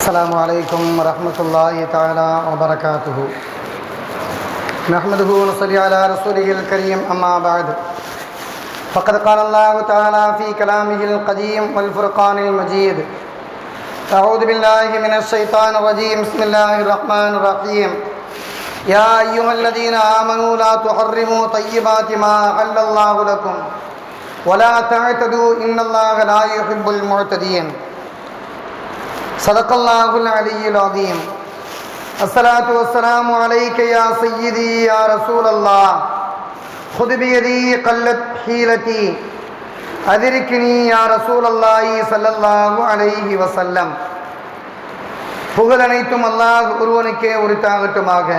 السلام عليكم ورحمة الله تعالى وبركاته. نحمده ونصلي على رسوله الكريم. أما بعد، فقد قال الله تعالى في كلامه القديم والفرقان المجيد: أعوذ بالله من الشيطان الرجيم. بسم الله الرحمن الرحيم. يا أيها الذين آمنوا لا تحرموا طيبات ما أحل الله لكم ولا تعتدوا إن الله لا يحب المعتدين. صدق الله العلي العظيم. الصلاة والسلام عليك يا سيدي يا رسول الله. خذ بيدي قلت حيلتي أدركني يا رسول الله صلى الله عليه وسلم. புகழ் அனைத்தும் அல்லாஹ் ஒருவனுக்கே உரித்தாகட்டுமாக.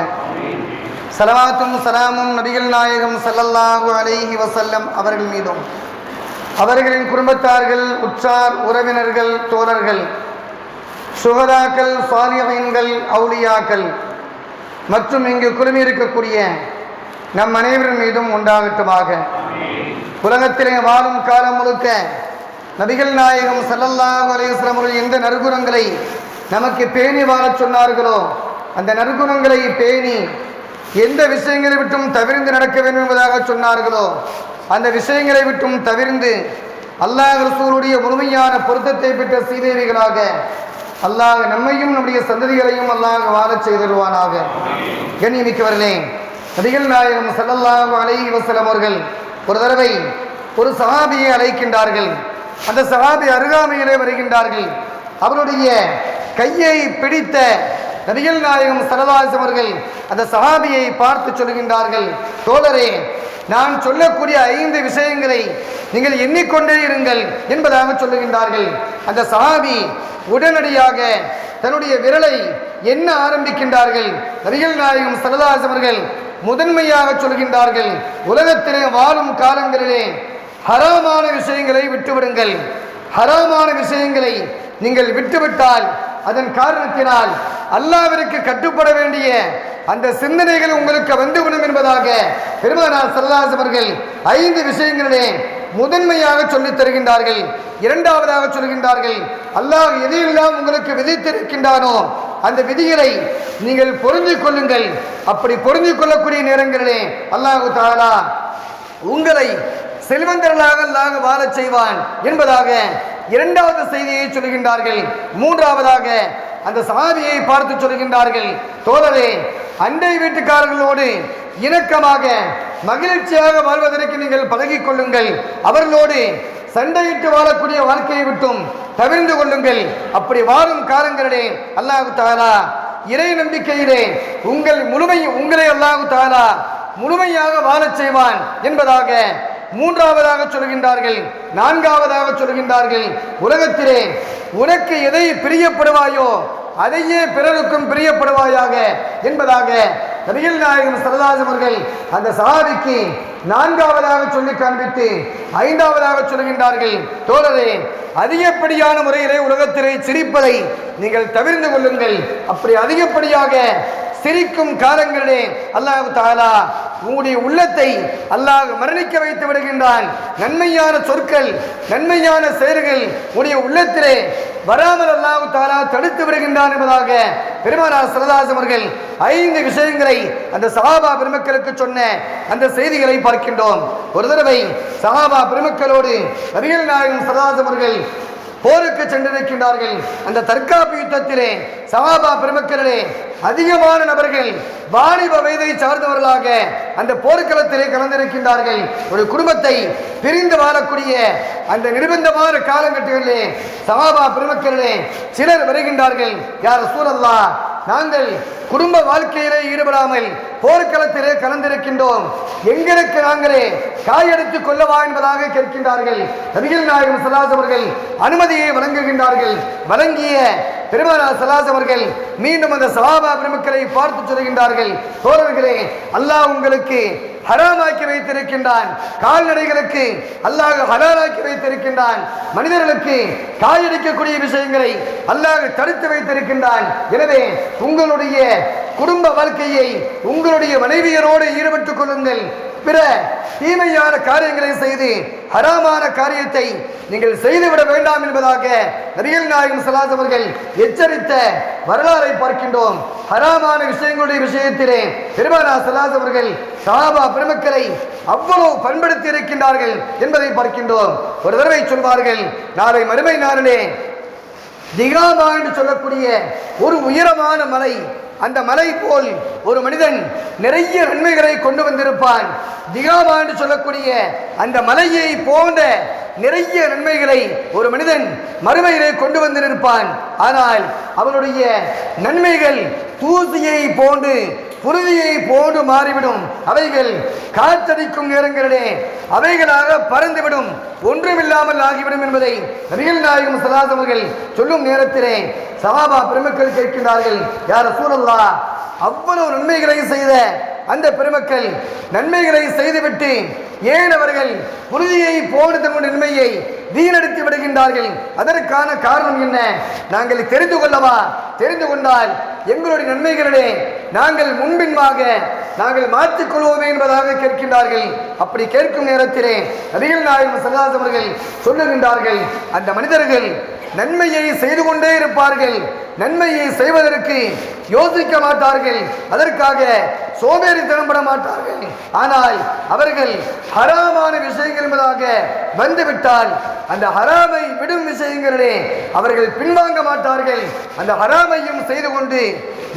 ஸலவாத்தும் ஸலாமும் நபிகள் நாயகம் ஸல்லல்லாஹு அலைஹி வஸல்லம் அவர்கள் மீதும், அவர்களின் குடும்பத்தார்கள், உற்றார் உறவினர்கள், தோழர்கள், சுஹதாக்கள், சாலிஹீன்கள், அவுலியாக்கள் மற்றும் இங்கு குழுமி இருக்கக்கூடிய நம் அனைவரின் மீதும் உண்டாகட்டுமாக. உலகத்திலே வாழும் காலம் முழுக்க நபிகள் நாயகம் ஸல்லல்லாஹு அலைஹி வஸல்லம் அவர்கள் எந்த நற்குணங்களை நமக்கு பேணி வாழச் சொன்னார்களோ அந்த நற்குணங்களை பேணி எந்த விஷயங்களை விட்டும் தவிர்ந்து நடக்க வேண்டும் என்பதாக சொன்னார்களோ அந்த விஷயங்களை விட்டும் தவிர்ந்து அல்லாஹ் ரசூலுடைய முழுமையான பொருத்தத்தை பெற்ற சீதேவிகளாக அல்லாஹ் நம்மையும் நம்முடைய சந்ததிகளையும் அல்லாஹ் வாழச் செய்திருவானாக. கண்ணியமிக்கவர்களே, நபிகள் நாயகம் ஸல்லல்லாஹு அலைஹி வஸல்லம் அவர்கள் ஒரு தடவை ஒரு சஹாபியை அழைக்கின்றார்கள். அந்த சஹாபி அருகாமையிலே வருகின்றார்கள். அவருடைய கையை பிடித்த நபிகள் நாயகம் ஸல்லல்லாஹு அலைஹி வஸல்லம் அவர்கள் அந்த சஹாபியை பார்த்து சொல்கின்றார்கள்: தோழரே, நான் சொல்லக்கூடிய 5 விஷயங்களை நீங்கள் எண்ணிக்கொண்டே இருங்கள் என்பதாக சொல்லுகின்றார்கள். அந்த சஹாபி உடனடியாக தன்னுடைய விரலை எண்ண ஆரம்பிக்கின்றார்கள். நபிகள் நாயகம் ஸல்லல்லாஹு அலைஹி வஸல்லம் அவர்கள் முதன்மையாக சொல்கின்றார்கள்: உலகத்திலே வாழும் காலங்களிலே ஹராமான விஷயங்களை விட்டுவிடுங்கள். ஹராமான விஷயங்களை நீங்கள் விட்டுவிட்டால் அதன் காரணத்தினால் அல்லாஹ்விற்கு கட்டுப்பட வேண்டிய அந்த சிந்தனைகள் உங்களுக்கு வந்துவிடும் என்பதாக பெருமானார் ஸல்லல்லாஹு அலைஹி வஸல்லம் அவர்கள் 5 விஷயங்களிலே முதன்மையாக சொல்லித் தருகின்றார்கள். இரண்டாவதாக சொல்கின்றார்கள்: அல்லாஹ் எதையெல்லாம் உங்களுக்கு விதித்திருக்கின்றானோ அந்த விதிகளை நீங்கள் பொருந்திக் கொள்ளுங்கள். அப்படி பொருந்திக் கொள்ளக்கூடிய நேரங்களிலே அல்லாஹ் தஆலா உங்களை செல்வந்தர்களாக அல்லாஹ் வாழச் செய்வான் என்பதாக இரண்டாவது செய்தியை சொல்கின்றார்கள். மூன்றாவதாக அந்த சஹாபியை பார்த்து சொல்கின்றார்கள்: தோழரே, அண்டை வீட்டுக்காரர்களோடு இணக்கமாக மகிழ்ச்சியாக வாழ்வதற்கு நீங்கள் பழகிக் கொள்ளுங்கள். அவர்களோடு சண்டையிட்டு வாழக்கூடிய வாழ்க்கையை விட்டும் தவிர்ந்து கொள்ளுங்கள். அப்படி வாழும் காலங்களிலே அல்லாஹ் தஆலா இறை நம்பிக்கையிலே உங்களை அல்லாஹ் தஆலா முழுமையாக வாழச் செய்வான் என்பதாக மூன்றாவதாக சொல்கின்றார்கள். நான்காவதாக சொல்கின்றார்கள்: உலகத்திலே உனக்கு எதை பிரியப்படுவாயோ அதையே பிறருக்கும் பிரியப்படுவாயாக என்பதாக நபிகள் நாயகம் ஸல்லல்லாஹு அலைஹி வஸல்லம் அவர்கள் அந்த சஹாபிக்கு நான்காவதாக சொல்லி காண்பித்து ஐந்தாவதாக சொல்கின்றார்கள்: தோழரே, அதிகப்படியான முறையிலே உலகத்திலே சிரிப்பதை நீங்கள் தவிர்த்து கொள்ளுங்கள். அப்படி அதிகப்படியாக சிரிக்கும் காலங்களிலே அல்லாஹ் தஆலா உங்களுடைய உள்ளத்தை அல்லாஹ் மரணிக்க வைத்து விடுகின்றான். நன்மையான சொற்கள், நன்மையான செயல்கள் உங்களுடைய உள்ளத்திலே வராமல் அல்லாஹ் தஆலா தடுத்து விடுகின்றான் என்பதாக பெருமானார் ஸல்லல்லாஹு அலைஹி வஸல்லம் அவர்கள் 5 விஷயங்களை அந்த சஹாபா பெருமக்களுக்கு சொன்ன அந்த செய்திகளை பார்க்கின்றோம். ஒரு தடவை சஹாபா பெருமக்களோடு நபிகள் நாயகம் ஸல்லல்லாஹு அலைஹி வஸல்லம் அவர்கள் போருக்கு சென்றிருக்கின்றார்கள். அந்த தற்காப்பு யுத்தத்திலே சஹாபா பெருமக்களிலே அதிகமான நபர்கள் வாலிப வயதை சார்ந்தவர்களாக அந்த போர்க்களத்திலே கலந்திருக்கின்றார்கள். ஒரு குடும்பத்தை பிரிந்து வாழக்கூடிய அந்த நிர்பந்தமான காலகட்டங்களிலே சஹாபா பெருமக்களிலே சிலர் வருகின்றார்கள்: யா ரசூலல்லாஹ், நாங்கள் குடும்ப வாழ்க்கையிலே ஈடுபடாமல் போர்க்களத்திலே கலந்திருக்கின்றோம். எங்களுக்கு நாங்களே காயெடுத்துக் கொள்ளவா என்பதாக கேட்கின்றார்கள். நபிகள் நாயகம் ஸல்லல்லாஹு அலைஹி வஸல்லம் அவர்கள் அனுமதியை வழங்குகின்றார்கள். வழங்கிய பெருமானார் ஸல்லல்லாஹு அலைஹி வஸல்லம் அவர்கள் மீண்டும் அந்த சஹாபா பெருமக்களை பார்த்து சொல்கின்றார்கள்: தோழர்களே, அல்லாஹ் உங்களுக்கு ஹராமாக்கி வைத்திருக்கின்றான். கால்நடைகளுக்கு அல்லாஹ் ஹலாலாக்கி வைத்திருக்கின்றான். மனிதர்களுக்கு காயடிக்கக்கூடிய விஷயங்களை அல்லாஹ் தடுத்து வைத்திருக்கின்றான். எனவே உங்களுடைய குடும்ப வாழ்க்கையை உங்களுடைய மனைவியரோடு ஈடுபட்டுக் கொள்ளுங்கள். பிற தீமையான காரியங்களை செய்து ஹராமான காரியத்தை நீங்கள் செய்துவிட வேண்டாம் என்பதாக நபிகள் நாயகம் ஸல்லல்லாஹு அலைஹி அவர்கள் எச்சரித்த வரலாறை பார்க்கின்றோம். ஹராமான விஷயங்களுடைய விஷயத்திலே பெருமானார் ஸல்லல்லாஹு அலைஹி அவர்கள் சஹாபா பெருமக்களை அவ்வளவு பண்படுத்தி இருக்கின்றார்கள் என்பதை பார்க்கின்றோம். ஒரு தடவை சொல்வார்கள், நாளை மறுமை நாளிலே திகாமா என்று சொல்லக்கூடிய ஒரு உயரமான மலை, அந்த மலை போல் ஒரு மனிதன் நிறைய நன்மைகளை கொண்டு வந்திருப்பான். திகாமா என்று சொல்லக்கூடிய அந்த மலையை போன்ற நிறைய நன்மைகளை ஒரு மனிதன் மறுமையிலே கொண்டு வந்திருப்பான். ஆனால் அவனுடைய நன்மைகள் தூசியை போன்று புழுதியை போன்று மாறிவிடும். அவைகள் காற்றடிக்கும் நேரங்களிலே அவைகளாக பறந்துவிடும், ஒன்றுமில்லாமல் ஆகிவிடும் என்பதை நபிகள் நாயகம் ஸல்லல்லாஹு அலைஹி அவர்கள் சொல்லும் நேரத்திலே சஹாபா பெருமக்கள் கேட்கின்றார்கள், யா ரசூலல்லாஹ், அவ்வளவு நன்மைகளை செய்த அந்த பெருமக்கள் நன்மைகளை செய்துவிட்டு ஏன் அவர்கள் புழுதியை போன்ற தங்களுடைய நன்மையை வீணடித்து விடுகின்றார்கள்? அதற்கான காரணம் என்ன? நாங்கள் தெரிந்து கொள்ளவா? தெரிந்து கொண்டால் எங்களுடைய நன்மைகளிலே நாங்கள் முன்பின்பாக நாங்கள் மாற்றிக்கொள்வோமே என்பதாக கேட்கின்றார்கள். அப்படி கேட்கும் நேரத்திலே நபிகள் நாயகம் ஸல்லல்லாஹு அலைஹி அவர்கள் சொல்லுகின்றார்கள், அந்த மனிதர்கள் நன்மையை செய்து கொண்டே இருப்பார்கள், நன்மையை செய்வதற்கு யோசிக்க மாட்டார்கள், அதற்காக சோம்பேறித்தனம் பட மாட்டார்கள். ஆனால் அவர்கள் ஹராமான விஷயங்கள் என்பதாக வந்துவிட்டால் அந்த ஹராமை விடும் விஷயங்களிலே அவர்கள் பின்வாங்க மாட்டார்கள். அந்த ஹராமையும் செய்து கொண்டு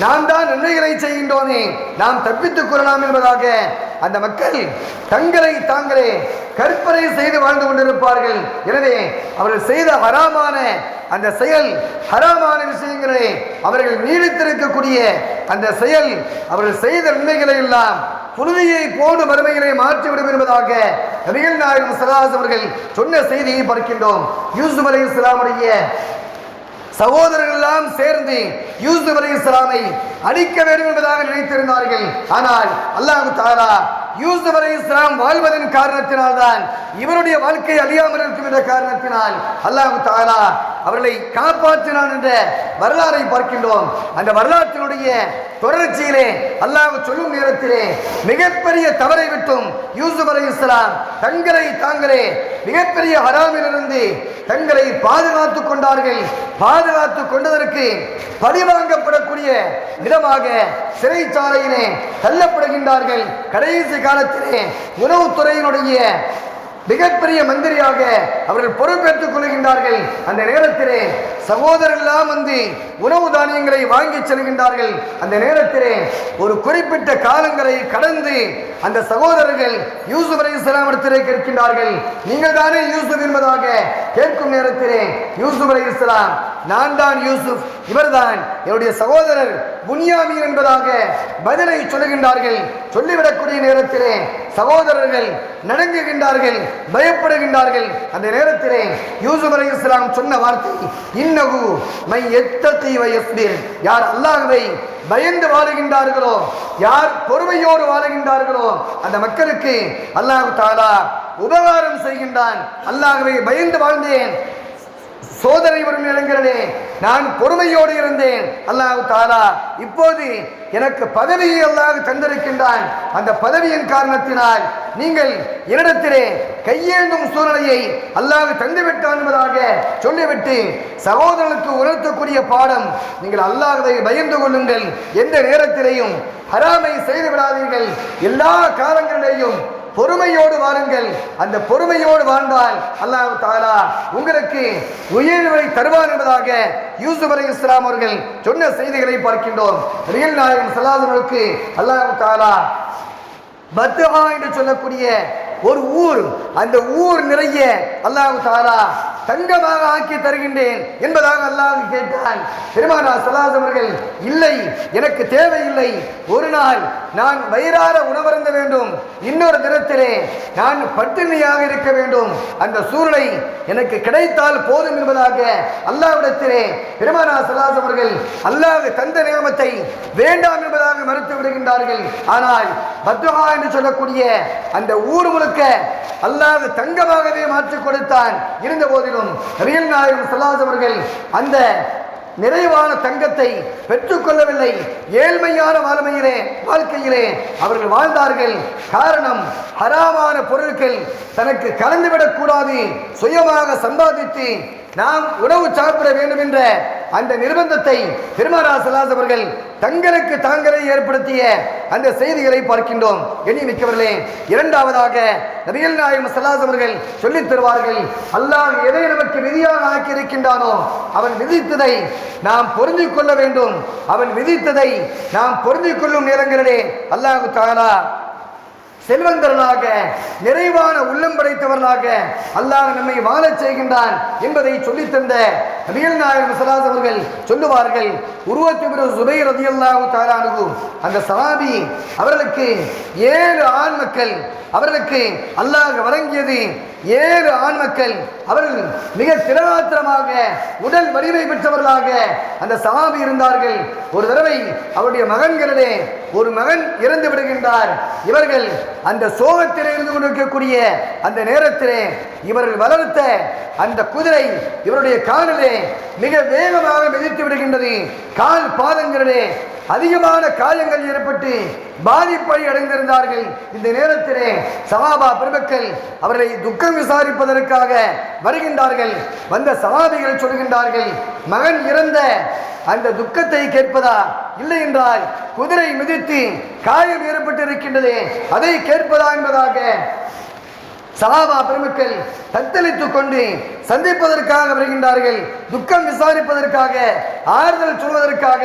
நாம் தான் நன்மைகளை செய்கின்றோமே, நாம் தப்பித்துக் கொள்ளலாம் என்பதாக அந்த மக்கள் தங்களை தாங்களே கற்பனை செய்து வாழ்ந்து கொண்டிருப்பார்கள். எனவே அவர்கள் செய்த ஹராமான அந்த செயல், ஹராமான விஷயங்களே அவர்கள் நீடித்திருக்கக்கூடிய அந்த செயல், அவர்கள் செய்த நன்மைகளை எல்லாம் புழுதியை போன்று மறுமைகளை மாற்றிவிடும் என்பதாக நபிகள் நாயகம் ஸல்லல்லாஹு அலைஹி அவர்கள் சொன்ன செய்தியை பார்க்கின்றோம். யூசுப் அலைஹிஸ்ஸலாமுடைய சகோதரர்கள் எல்லாம் சேர்ந்து யூசுப் அலைஹிஸ்ஸலாமை அழிக்க வேண்டும் என்பதாக நினைத்திருந்தார்கள். ஆனால் அல்லாஹ் தஆலா யூசுப் அலைஹிஸ்ஸலாம் வாழ்வதன் காரணத்தினால்தான், இவருடைய வாழ்க்கை அழியாமல் இருக்கும் என்ற காரணத்தினால் அல்லாஹ் தஆலா அவர்களை காப்பாற்றினான் என்ற வரலாறை பார்க்கின்றோம். அந்த வரலாற்றினுடைய தொடர்ச்சியிலே அல்லாஹ் சொல்லும் நேரத்திலே மிகப்பெரிய தவறை விட்டும் யூசுப் அலைஹிஸ்ஸலாம் தங்களை தாங்களே மிகப்பெரிய ஹராமிலிருந்து தங்களை பாதுகாத்துக் கொண்டார்கள். பாதுகாத்துக் கொண்டதற்கு பழிவாங்கப்படக்கூடிய விதமாக சிறைச்சாலையிலே தள்ளப்படுகின்றார்கள். கடைசி காலத்திலே உணவுத்துறையினுடைய மிகப்பெரிய மந்திரியாக அவர்கள் பொறுப்பேற்றுக் கொள்கின்றார்கள். அந்த நேரத்திலே சகோதரர் எல்லாம் வந்து உணவு தானியங்களை வாங்கி செல்கின்றார்கள். அந்த நேரத்திலே ஒரு குறிப்பிட்ட காலங்களை கடந்து அந்த சகோதரர்கள் யூசுப் அலைஹிஸ்ஸலாம் இடத்திலே கேட்கின்றார்கள், நீங்கள் தானே யூசுப் என்பதாக கேட்கும் நேரத்திலே யூசுப் அலைஹிஸ்ஸலாம், நான் தான் யூசுப், இவர்தான் என்னுடைய சகோதரர் புன்யாமீன் என்பதாக பதிலை சொல்லுகின்றார்கள். சொல்லிவிடக்கூடிய நேரத்திலே சகோதரர்கள் நடுங்குகின்றார்கள், பயப்படுகின்றார்கள். அந்த நேரத்திலே யூசுப் அலைஹிஸ்ஸலாம் சொன்ன வார்த்தை, இன்னஹு மை யத்தகி வ யஸ்பிர், யார் அல்லாஹ்வை பயந்து வாழுகின்றார்களோ, யார் பொறுமையோடு வாழுகின்றார்களோ அந்த மக்களுக்கு அல்லாஹ் தஆலா உபகாரம் செய்கின்றான். அல்லாஹ்வை பயந்து வாழ்ந்தேன், சோதனை வரும் இடங்களிலே நான் பொறுமையோடு இருந்தேன். அல்லாஹ் தஆலா இப்போது எனக்கு பதவியை அல்லாஹ் தந்திருக்கின்றான். அந்த பதவியின் காரணத்தினால் நீங்கள் என்னிடத்திலே கையேந்தும் சூழ்நிலையை அல்லாஹ் தந்துவிட்டான் என்பதாக சொல்லிவிட்டு சகோதரனுக்கு உணர்த்தக்கூடிய பாடம், நீங்கள் அல்லாஹ்வை பயந்து கொள்ளுங்கள், எந்த நேரத்திலேயும் ஹராமை செய்து விடாதீர்கள், எல்லா காலங்களிலேயும் பொறுமையோடு வாழுங்கள். அந்த பொறுமையோடு வாழ்ந்தால் அல்லாஹ் தஆலா உங்களுக்கு உயர்வை தருவான் என்பதாக யூசுப் அலைஹிஸ்ஸலாம் அவர்கள் சொன்ன செய்திகளை பார்க்கின்றோம். நபிகள் நாயகம் ஸல்லல்லாஹு அலைஹி வஸல்லுக்கு அல்லாஹ் தஆலா பத்ஆ என்று சொல்லக்கூடிய ஒரு ஊர், அந்த ஊர் நிறைய அல்லாஹ் தஆலா தங்கமாக ஆக்கி தருகின்றேன் என்பதாக அல்லாஹ் கேட்டான். பெருமானார் ஸல்லல்லாஹு அலைஹி அவர்கள், இல்லை, எனக்கு தேவையில்லை, ஒரு நாள் நான் வயிறார உணவருந்த வேண்டும், இன்னொரு தினத்திலே நான் பட்டினியாக இருக்க வேண்டும், அந்த சூழ்நிலை எனக்கு கிடைத்தால் போதும் என்பதாக அல்லாஹ்விடத்திலே பெருமானார் ஸல்லல்லாஹு அலைஹி அவர்கள் அல்லாஹ் தந்த நியமத்தை வேண்டாம் என்பதாக மறுத்து விடுகின்றார்கள். ஆனால் பத்ஆ என்று சொல்லக்கூடிய அந்த ஊர் முழுக்க அல்லாஹ் தங்கமாகவே மாற்றிக் கொடுத்தான். இருந்த போதிலும் நபிகள் நாயகம் ஸல்லல்லாஹு அலைஹி அவர்கள் அந்த நிறைவான தங்கத்தை பெற்றுக்கொள்ளவில்லை. ஏழ்மையான வாழ்க்கையிலே அவர்கள் வாழ்ந்தார்கள். காரணம், ஹராமான பொருட்கள் தனக்கு கலந்துவிடக் கூடாது, சுயமாக சம்பாதித்து நாம் உணவு சாப்பிட வேண்டும் என்ற அந்த நிர்பந்தத்தை பெருமானார் ஸல்லல்லாஹு அவர்கள் தங்களுக்கு தாங்களே ஏற்படுத்திய அந்த செய்திகளை பார்க்கின்றோம். எண்ணிமிக்கவர்களே, இரண்டாவதாக நபிகள் நாயகம் ஸல்லல்லாஹு அவர்கள் சொல்லித் தருவார்கள், அல்லாஹ் எதை நமக்கு விதியாக ஆக்கி இருக்கின்றானோ அவன் விதித்ததை நாம் பொருந்திக் கொள்ள வேண்டும். அவன் விதித்ததை நாம் பொருந்திக் கொள்ளும் நேரங்களிலே அல்லாஹ் தஆலா செல்வந்தர்களாக, நிறைவான உள்ளம் படைத்தவர்களாக அல்லாஹ் நம்மை வாழச் செய்கின்றான் என்பதை சொல்லித் தந்த நபிகள் நாயகம் ஸல்லல்லாஹு அவர்கள் சொல்லுவார்கள், உர்வத் இப்னு ஸுபைர் ரலியல்லாஹு தஆலா அன்ஹு, அந்த சஹாபி, அவர்களுக்கு 7 ஆண் மக்கள், அவர்களுக்கு அல்லாஹ் வழங்கியது 7 ஆண் மக்கள். அவர்கள் மிக திறனாத்திரமாக, உடல் வலிமை பெற்றவர்களாக அந்த சஹாபி இருந்தார்கள். ஒரு தடவை அவருடைய மகன்களிலே ஒரு மகன் இறந்து விடுகின்றார். இவர்கள் அந்த சோகத்திலே இருந்து கொண்டிருக்கக்கூடிய அந்த நேரத்திலே இவர்கள் வளர்த்த அந்த குதிரை இவருடைய காலிலே மிக வேகமாக மிதித்து விடுகின்றது. கால் பாதங்களிலே அதிகமான காயங்கள் ஏற்பட்டு பாதிப்பை அடைந்திருந்தார்கள். இந்த நேரத்திலே சஹாபா பெருமக்கள் அவர்களை துக்கம் விசாரிப்பதற்காக வருகின்றார்கள். வந்த சஹாபிகள் சொல்கின்றார்கள், மகன் இறந்த அந்த துக்கத்தை கேட்பதா, இல்லை என்றால் குதிரை மிதித்து காயம் ஏற்பட்டு இருக்கின்றது அதை கேட்பதா என்பதாக சஹாபா பெருமக்கள் தத்தளித்துக் கொண்டு சந்திப்பதற்காக வருகின்றார்கள். துக்கம் விசாரிப்பதற்காக, ஆறுதல் சொல்வதற்காக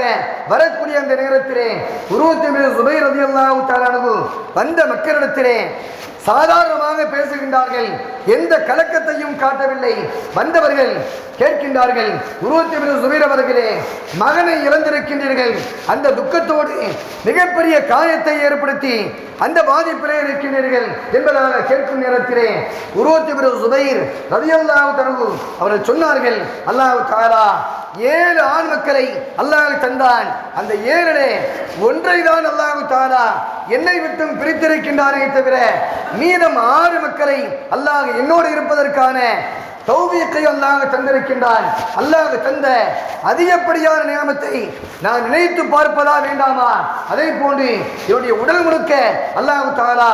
வரக்கூடிய அந்த நேரத்திலே உர்வத் இப்னு ஸுபைர் ரலியல்லாஹு தஆலா அன்ஹு வந்த மக்களிடத்திலே சாதாரணமாக பேசுகின்றார்கள். எந்த கலக்கத்தையும் காட்டவில்லை. வந்தவர்கள் கேட்கின்றார்கள், உர்வத் இப்னு ஸுபைர் அவர்களே, மகனை இழந்திருக்கின்றீர்கள், அந்த துக்கத்தோடு மிகப்பெரிய காயத்தை ஏற்படுத்தி அந்த பாதிப்பிலே இருக்கின்றீர்கள் என்பதாக கேட்கும் நேரத்திலே உர்வத் இப்னு ஸுபைர் ரலியல்லாஹு தஆலா அவர்கள் சொன்னார்கள், அல்லாஹ் தஆலா 7 ஆண் மக்களை அல்லாஹ் தந்தான். அந்த 7 ஒன்றை தான் அல்லாஹ் தஆலா என்னை விட்டும் பிரித்திருக்கின்றானே தவிர மீதம் 6 மக்களை அல்லாஹ் என்னோடு இருப்பதற்கான தௌஃபீக்கை அல்லாஹ் தந்திருக்கின்றான். அல்லாஹ் தந்த அதிகப்படியான நியமத்தை நான் நினைத்து பார்ப்பதா வேண்டாமா? அதே போன்று என்னுடைய உடல் முழுக்க அல்லாஹ் தஆலா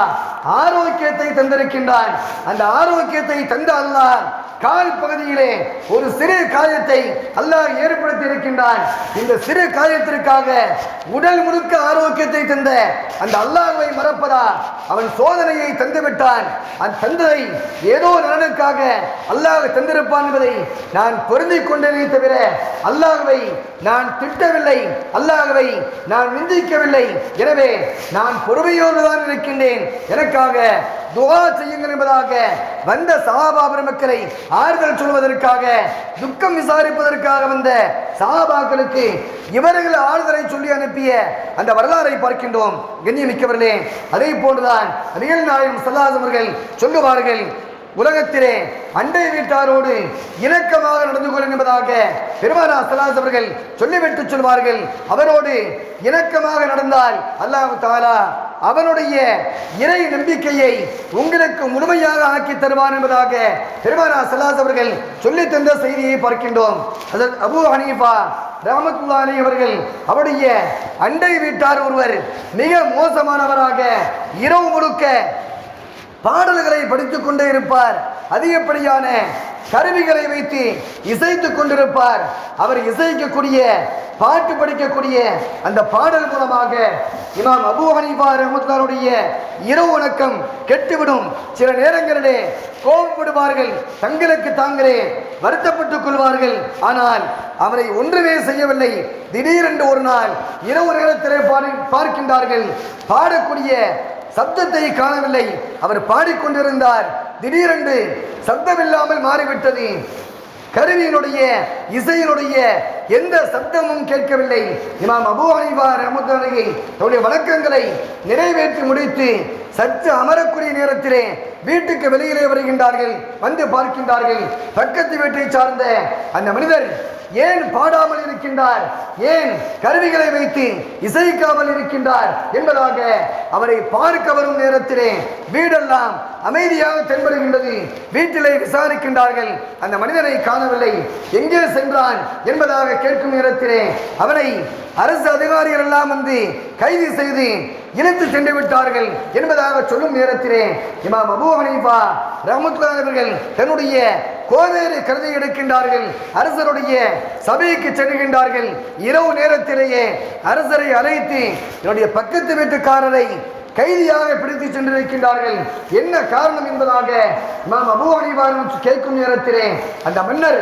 ஆரோக்கியத்தை தந்திருக்கின்றான். அந்த ஆரோக்கியத்தை தந்த அல்லாஹ் கால் பகுதியிலே ஒரு சிறு காயத்தை அல்லாஹ் ஏற்படுத்தி இருக்கின்றான். இந்த சிறு காயத்திற்காக உடல் முழுக்க ஆரோக்கியத்தை தந்த அந்த அல்லாஹ்வை மறப்பதா? அவன் சோதனையை தந்துவிட்டான். அந்த தந்ததை ஏதோ நலனுக்காக அல்லாஹ் தந்திருப்பான் என்பதை நான் பொருந்திக் கொண்டேனே தவிர அல்லாஹ்வை நான் திட்டவில்லை, அல்லாஹ்வை நான் நிந்திக்கவில்லை. எனவே நான் பொறுமையோடு தான் இருக்கின்றேன், எனக்காக துஆ செய்யுங்கள் என்பதாக வந்த சஹாபா பெருமக்களை ஆறுதல் சொல்வதற்காக, துக்கம் விசாரிப்பதற்காக வந்த சஹாபாக்களுக்கு இவர்கள் ஆறுதலை சொல்லி அனுப்பிய அந்த வரலாறை பார்க்கின்றோம். கண்ணியமிக்கவர்களே, அதே போன்றுதான் நபிகள் நாயகம் ஸல்லல்லாஹு அலைஹி அவர்கள் சொல்லுவார்கள், உலகத்திலே அண்டை வீட்டாரோடு இணக்கமாக நடந்து கொள்ளும் என்பதாக பெருமானார் ஸல்லல்லாஹு அலைஹி அவர்கள் சொல்லிவிட்டு சொல்வார்கள். அவரோடு இணக்கமாக நடந்தால் அல்லாஹ் தஆலா அவனுடைய இறை நம்பிக்கையை உங்களுக்கு முழுமையாக ஆக்கி தருவான் என்பதாக பெருமானார் ஸல்லல்லாஹு அலைஹி அவர்கள் சொல்லி தந்த செய்தியை பார்க்கின்றோம். ஹஜ்ரத் அபூ ஹனீஃபா ரஹ்மத்துல்லாஹி அலைஹி அவர்கள் அவருடைய அண்டை வீட்டார் ஒருவர் மிக மோசமானவராக இரவு முழுக்க பாடல்களை படித்துக் கொண்டே இருப்பார். அதிகப்படியான கருவிகளை வைத்து இசைத்துக் கொண்டிருப்பார். அவர் இசைக்கக்கூடிய, பாட்டு படிக்கக்கூடிய அந்த பாடல் மூலமாக இமாம் அபூ ஹனீஃபா ரஹ்மத்துல்லாஹினுடைய இரவு வணக்கம் கெட்டுவிடும். சில நேரங்களிலே கோபப்படுவார்கள், தங்களுக்கு தாங்களே வருத்தப்பட்டுக் கொள்வார்கள். ஆனால் அவரை ஒன்றுமே செய்யவில்லை. திடீரென்று ஒரு நாள் இரவு நேரத்திலே பார்க்கின்றார்கள், பாடக்கூடிய சப்தத்தை காணவில்லை. அவர் பாடிக்கொண்டிருந்தார். திடீரென்று சப்தமில்லாமல் மாறிவிட்டது. கருவியினுடைய, இசையினுடைய எந்த சப்தமும் கேட்கவில்லை. இமாம் அபூ ஹனீஃபா ரஹ்மத்துல்லாஹி தன்னுடைய வணக்கங்களை நிறைவேற்றி முடித்து சற்று அமரக்கூடிய நேரத்திலே வீட்டுக்கு வெளியிலே வருகின்றார்கள். வந்து பார்க்கின்றார்கள், பக்கத்து வீட்டை சார்ந்த அந்த மனிதர் ஏன் பாடாமல் இருக்கின்றார், ஏன் கருவிகளை வைத்து இசைக்காமல் இருக்கின்றார் என்பதாக அவரை பார்க்க வரும் நேரத்திலே வீடெல்லாம் அமைதியாக தென்படுகின்றது. வீட்டிலே விசாரிக்கின்றார்கள், அந்த மனிதனை காணவில்லை, எங்கே சென்றான் என்பதாக கேட்கும் நேரத்திலே அவனை அரசு அதிகாரிகள் எல்லாம் வந்து கைது செய்து இழுத்து சென்று விட்டார்கள் என்பதாக சொல்லும் நேரத்திலே இமாம் அபூ ஹனீஃபா ரஹ்மத்துல்லாஹி அவர்கள் தன்னுடைய கோவேறு கருதை எடுக்கின்றார்கள். அரசருடைய சபைக்கு செல்கின்றார்கள். இரவு நேரத்திலேயே அரசரை அழைத்து என்னுடைய பக்கத்து வீட்டுக்காரரை கைதியாக பிடித்து சென்றிருக்கின்றார்கள், என்ன காரணம் என்பதாக இமாம் அபூ ஹனீஃபா கேட்கும் நேரத்திலே அந்த மன்னர்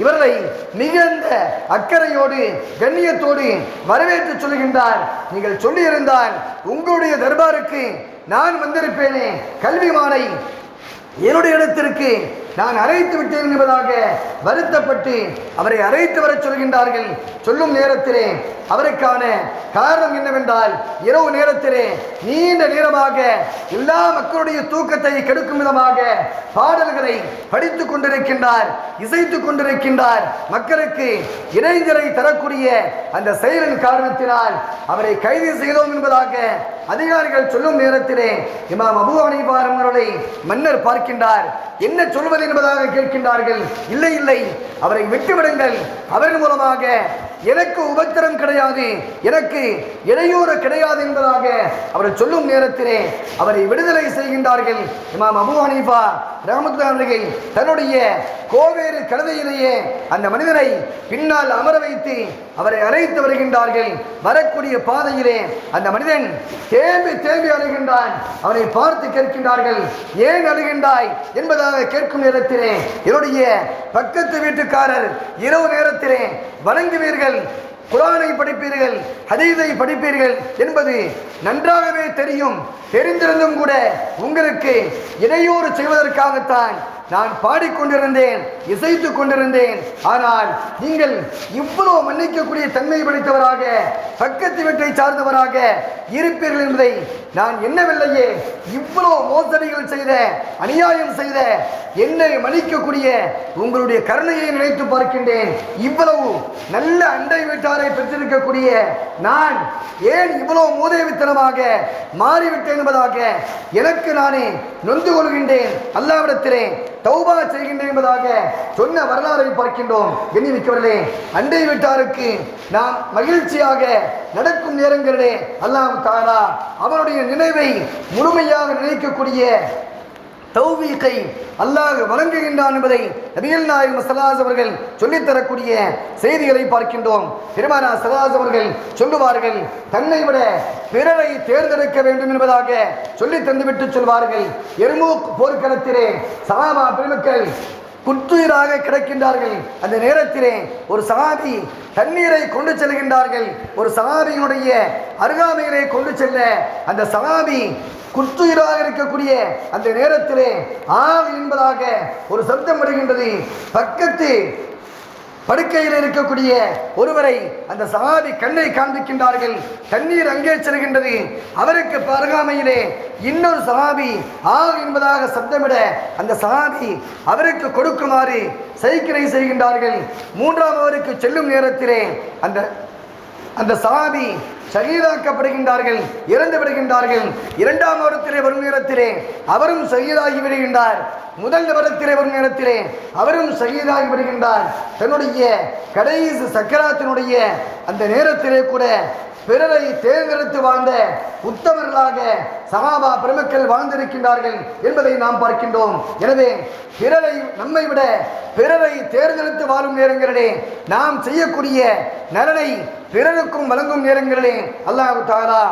இவர்களை மிகுந்த அக்கறையோடு கண்ணியத்தோடு வரவேற்று சொல்கின்றார். நீங்கள் சொல்லியிருந்தால் உங்களுடைய தர்பாருக்கு நான் வந்திருப்பேனே, கல்விமானை என்னுடைய இடத்திற்கு நான் அழைத்து விட்டேன் என்பதாக வருத்தப்பட்டு அவரை அழைத்து வர சொல்கின்றார்கள். சொல்லும் நேரத்திலே அவருக்கான காரணம் என்னவென்றால், இரவு நேரத்திலே நீண்ட நேரமாக எல்லா மக்களுடைய தூக்கத்தை கெடுக்கும் விதமாக பாடல்களை படித்துக் கொண்டிருக்கின்றார், இசைத்துக் கொண்டிருக்கின்றார். மக்களுக்கு இடைஞ்சலை தரக்கூடிய அந்த செயலின் காரணத்தினால் அவரை கைது செய்தோம் என்பதாக அதிகாரிகள் சொல்லும் நேரத்திலே இமாம் அபூ ஹனீஃபா அவர்களை மன்னர் பார்க்கின்றார். என்ன சொல்வது என்பதாக கேட்கின்றார்கள். இல்லை இல்லை, அவரை விட்டுவிடுங்கள், அவரின் மூலமாக எனக்கு உபத்திரம் கிடையாது, எனக்கு இடையூறு கிடையாது என்பதாக அவரை சொல்லும் நேரத்திலே அவரை விடுதலை செய்கின்றார்கள். இமாம் அபூ ஹனீஃபா ரஹ்மத்துல்லாஹி அவர்கள் தன்னுடைய கோவேறு கழுதையிலேயே அந்த மனிதனை பின்னால் அமர வைத்து அவரை அழைத்து வருகின்றார்கள். வரக்கூடிய பாதையிலே அந்த மனிதன் தேம்பி தேம்பி அழுகின்றான். அவனை பார்த்து கேட்கின்றார்கள், ஏன் அழுகின்றாய் என்பதாக கேட்கும் நேரத்திலே என்னுடைய பக்கத்து வீட்டுக்காரர் இரவு நேரத்திலே வணங்குவீர்கள், குர்ஆனை படிப்பீர்கள், ஹதீஸை படிப்பீர்கள் என்பது நன்றாகவே தெரியும். தெரிந்திருந்தும் கூட உங்களுக்கு இடையூறு செய்வதற்காகத்தான் நான் பாடிக்கொண்டிருந்தேன், இசைத்துக் கொண்டிருந்தேன். ஆனால் நீங்கள் இவ்வளவு மன்னிக்கக்கூடிய தன்மை படைத்தவராக, பக்கத்து வீட்டை சார்ந்தவராக இருப்பீர்கள் என்பதை நான் எண்ணவில்லையே. இவ்வளவு மோசடிகள் செய்த, அநியாயம் செய்த என்னை மன்னிக்கக்கூடிய உங்களுடைய கருணையை நினைத்து பார்க்கின்றேன். இவ்வளவு நல்ல அண்டை வீட்டாரை பெற்றிருக்கக்கூடிய நான் ஏன் இவ்வளவு மூதேவித்தனமாக மாறிவிட்டேன் என்பதாக எனக்கு நானே நொந்து கொள்கின்றேன். அல்லாஹ்விடத்திலே தௌபா செய்கின்றேன் என்பதாக சொன்ன வரலாறை பார்க்கின்றோம். எண்ணிமிக்கவர்களே, அண்டை வீட்டாருக்கு நாம் மகிழ்ச்சியாக நடக்கும் நேரங்களிலே அல்லாஹ் தஆலா அவனுடைய நினைவை முழுமையாக நினைக்கக்கூடிய தௌபீகை அல்லாஹ் வழங்குகின்றான் என்பதை நபிகள் நாயகம் ஸல்லல்லாஹு அலைஹி அவர்கள் சொல்லித்தரக்கூடிய செய்திகளை பார்க்கின்றோம். பெருமானார் ஸல்லல்லாஹு அலைஹி அவர்கள் சொல்லுவார்கள், தன்னை விட பிறரை தேர்ந்தெடுக்க வேண்டும் என்பதாக சொல்லி தந்துவிட்டு சொல்வார்கள். எர்மூக் போர்க்களத்திலே சஹாபா பெருமக்கள் குத்துயிராக கிடக்கின்றார்கள். அந்த நேரத்திலே ஒரு சஹாபி தண்ணீரை கொண்டு செல்கின்றார்கள். ஒரு சஹாபியினுடைய அருகாமையிலே கொண்டு செல்ல அந்த சஹாபி குத்துயிராக இருக்கக்கூடிய அந்த நேரத்திலே என்பதாக ஒரு சப்தம் வருகின்றது. பக்கத்து படுக்கையில் இருக்கக்கூடிய ஒருவரை அந்த சஹாபி கண்ணை காண்பிக்கின்றார்கள். தண்ணீர் அங்கே செல்கின்றது. அவருக்கு அருகாமையிலே இன்னொரு சஹாபி என்பதாக சப்தமிட அந்த சஹாபி அவருக்கு கொடுக்குமாறு சைக்கிளை செய்கின்றார்கள். மூன்றாம் அவருக்கு செல்லும் நேரத்திலே அந்த சஹாபி ஷஹீதாக்கப்படுகின்றார்கள், இறந்து விடுகின்றார்கள். இரண்டாம் வருடத்திலே வரும் நேரத்திலே அவரும் ஷஹீதாகி விடுகின்றார். முதல் வருடத்திலே வரும் நேரத்திலே அவரும் ஷஹீதாகி விடுகின்றார். தன்னுடைய கடைசி சக்கராத்தினுடைய அந்த நேரத்திலே கூட பிறரை தேர்ந்தெடுத்து வாழ்ந்த உத்தமர்களாக சஹாபா பெருமக்கள் வாழ்ந்திருக்கின்றார்கள் என்பதை நாம் பார்க்கின்றோம். எனவே பிறரை நம்மை விட பிறரை தேர்ந்தெடுத்து வாழும் நேரங்களிலே நாம் செய்யக்கூடிய நலனை பிறருக்கும் வழங்கும் நேரங்களிலே அல்லாஹ் தஆலா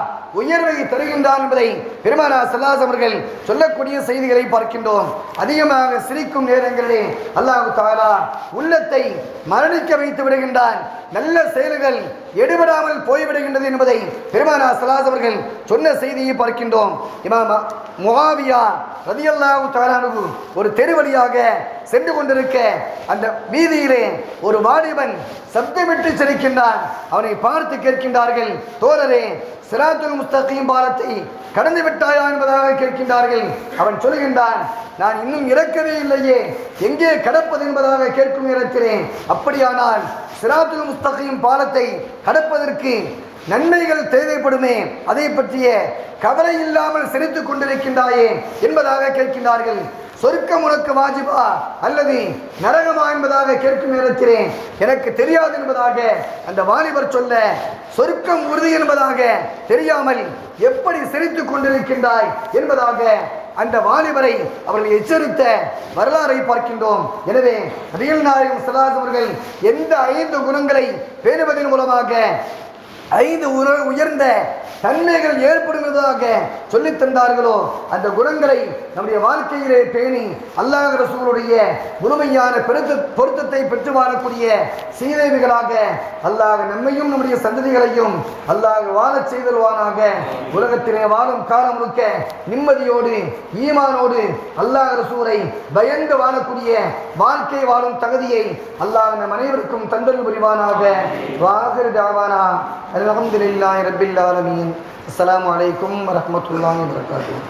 உயர்வை தருகின்றான் என்பதை பெருமானார் ஸல்லல்லாஹு அலைஹி அவர்கள் சொல்லக்கூடிய செய்திகளை பார்க்கின்றோம். அதிகமாக சிரிக்கும் நேரங்களிலே அல்லாஹ் தஆலா உள்ளத்தை மரணிக்க வைத்து விடுகின்றான். நல்ல செயல்கள் எடுபடாமல் போய்விடுகின்றது என்பதை பெருமானார் ஸல்லல்லாஹு அலைஹி அவர்கள் சொன்ன செய்தியை பார்க்கின்றோம். இமாம் முஆவியா ரலியல்லாஹு தஆலா அன்ஹு ஒரு தெரு வழியாக சென்று கொண்டிருக்க அந்த வீதியிலே ஒரு வாலிபன் சப்தமிட்டு சிரிக்கின்றான். அவனை பார்த்து கேட்கின்றார்கள், தோழரே, சிராத்துல் முஸ்தகீம் பாலத்தை கடந்து விட்டாயா என்பதாக கேட்கின்றார்கள். அவன் சொல்கின்றான், நான் இன்னும் இறக்கவே இல்லையே, எங்கே கடப்பது என்பதாக கேட்கும் நேரத்திலே, அப்படியானால் சிராத்துல் முஸ்தகீம் பாலத்தை கடப்பதற்கு நன்மைகள் தேவைப்படுமே, அதை பற்றிய கவலை இல்லாமல் சிரித்துக் கொண்டிருக்கின்றாயே என்பதாக கேட்கின்றார்கள். சொர்க்கம் உனக்கு வாஜிபா அல்லது நரகமா என்பதாக கேட்கும் நேரத்திலே எனக்கு தெரியாது என்பதாக அந்த வாலிபர் சொல்ல, சொர்க்கம் உறுதி என்பதாக தெரியாமல் எப்படி சிரித்துக் கொண்டிருக்கின்றாய் என்பதாக அந்த வாலிபரை அவர்கள் எச்சரித்த வரலாறை பார்க்கின்றோம். எனவே நபிகள் நாயகம் ஸல்லல்லாஹு அலைஹி அவர்கள் எந்த 5 குணங்களை பேணுவதன் மூலமாக 5 உயர்ந்த தன்மைகள் ஏற்படுவதாக சொல்லித் தந்தார்களோ அந்த குணங்களை நம்முடைய வாழ்க்கையிலே பேணி அல்லாஹ் ரசூலுடைய முழுமையான பொருத்தத்தை பெற்று வாழக்கூடிய சீதேவிகளாக அல்லாஹ் நம்மையும் நம்முடைய சந்ததிகளையும் அல்லாஹ் வாழச் செய்தல்வானாக. உலகத்திலே வாழும் காலம் முழுக்க நிம்மதியோடு ஈமானோடு அல்லாஹ் ரசூலை பயந்து வாழக்கூடிய வாழ்க்கை வாழும் தகுதியை அல்லாஹ் நம் அனைவருக்கும் தந்தல் புரிவானாக. வாஹிர் தாவானா அல்ஹம்துலில்லாஹி ரப்பில் ஆலமீன். அஸ்ஸலாமு அலைக்கும் வரஹ்மத்துல்லாஹி வபரகாத்துஹு.